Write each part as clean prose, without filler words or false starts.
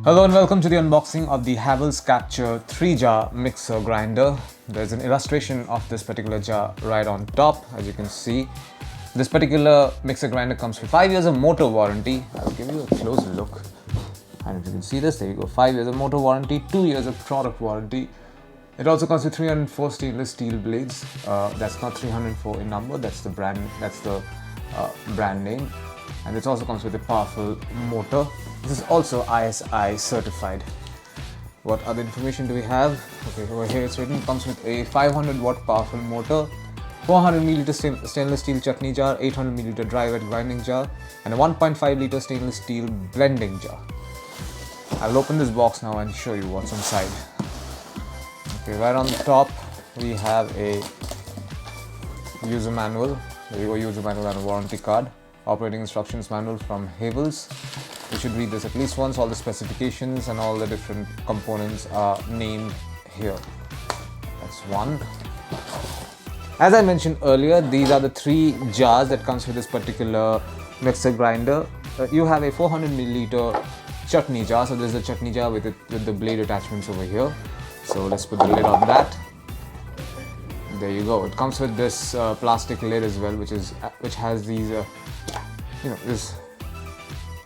Hello and welcome to the unboxing of the Havells Capture 3-jar mixer grinder. There's an illustration of this particular jar right on top, as you can see. This particular mixer grinder comes with 5 years of motor warranty. I'll give you a close look. And if you can see this, there you go, 5 years of motor warranty, 2 years of product warranty. It also comes with 304 stainless steel blades. That's not 304 in number, that's the brand name. And it also comes with a powerful motor. This is also ISI certified. What other information do we have? Okay, over here it's written, it comes with a 500 watt powerful motor, 400 milliliter stainless steel chutney jar, 800 milliliter dry wet grinding jar, and a 1.5 liter stainless steel blending jar. I'll open this box now and show you what's inside. Okay, right on the top we have a user manual. There you go, user manual and a warranty card. Operating instructions manual from Havells. You should read this at least once. All the specifications and all the different components are named here. That's one. As I mentioned earlier, these are the 3 jars that comes with this particular mixer grinder. You have a 400 milliliter chutney jar. So there's a chutney jar with the blade attachments over here. So let's put the lid on that. There you go. It comes with this plastic lid as well, which has these this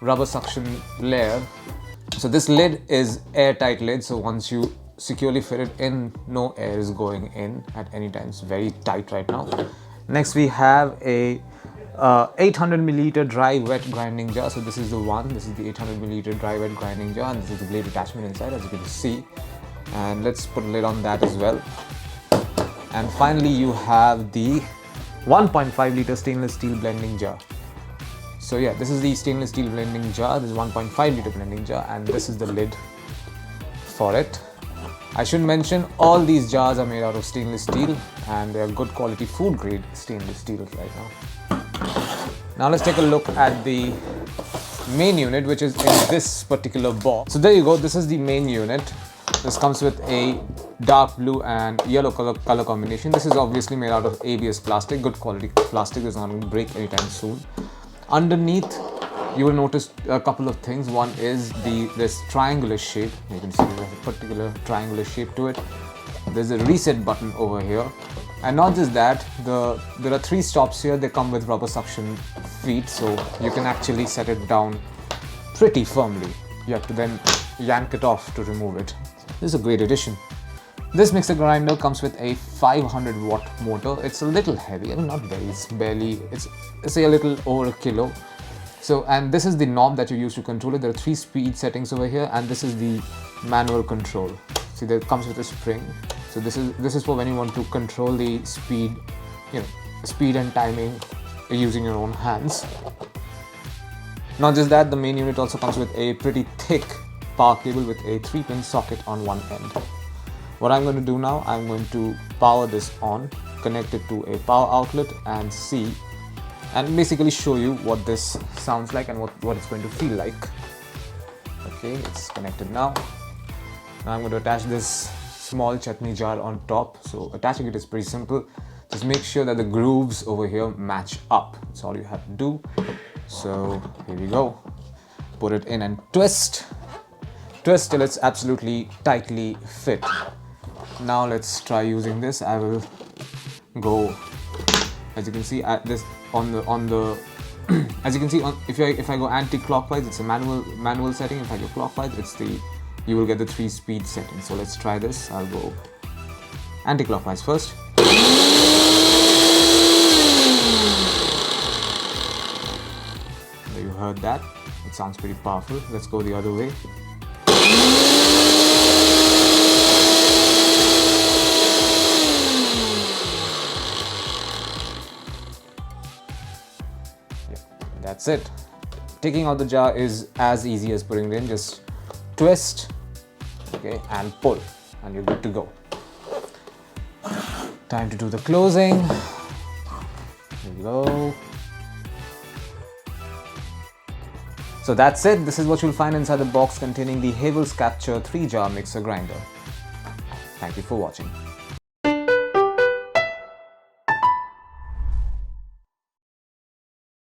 rubber suction layer. So this lid is airtight lid, so once you securely fit it in, no air is going in at any time. It's very tight right now. Next we have a 800 milliliter dry wet grinding jar. So this is the one. This is the 800 milliliter dry wet grinding jar, and this is the blade attachment inside, as you can see. And let's put a lid on that as well. And finally you have the 1.5 liter stainless steel blending jar. So yeah, this is the stainless steel blending jar. This is 1.5 liter blending jar, and this is the lid for it. I should mention all these jars are made out of stainless steel, and they are good quality food grade stainless steel right now. Now let's take a look at the main unit, which is in this particular box. So there you go, this is the main unit. This comes with a dark blue and yellow color combination. This is obviously made out of ABS plastic, good quality plastic. It's not going to break anytime soon. Underneath, you will notice a couple of things. One is this triangular shape. You can see there's a particular triangular shape to it. There's a reset button over here. And not just that, there are 3 stops here. They come with rubber suction feet, so you can actually set it down pretty firmly. You have to then yank it off to remove it. This is a great addition. This mixer grinder comes with a 500 watt motor. It's a little heavy, I mean not very, it's say a little over a kilo. So, and this is the knob that you use to control it. There are 3 speed settings over here, and this is the manual control. See, that comes with a spring. So this is for when you want to control the speed, speed and timing using your own hands. Not just that, the main unit also comes with a pretty thick power cable with a 3-pin socket on one end. What I'm going to do now, I'm going to power this on, connect it to a power outlet, and see, and basically show you what this sounds like and what it's going to feel like. Okay, it's connected now. Now I'm going to attach this small chutney jar on top. So attaching it is pretty simple. Just make sure that the grooves over here match up. That's all you have to do. So here we go. Put it in and twist. Twist till it's absolutely tightly fit. Now let's try using this. I will go, as you can see, at this on the as you can see, if I go anti-clockwise, it's a manual setting. If I go clockwise, you will get the 3 speed setting. So let's try this. I'll go anti-clockwise first. You heard that. It sounds pretty powerful. Let's go the other way. That's it. Taking out the jar is as easy as putting it in. Just twist, okay, and pull, and you're good to go. Time to do the closing. Here we go. So that's it. This is what you'll find inside the box containing the Havells Capture 3-jar mixer grinder. Thank you for watching.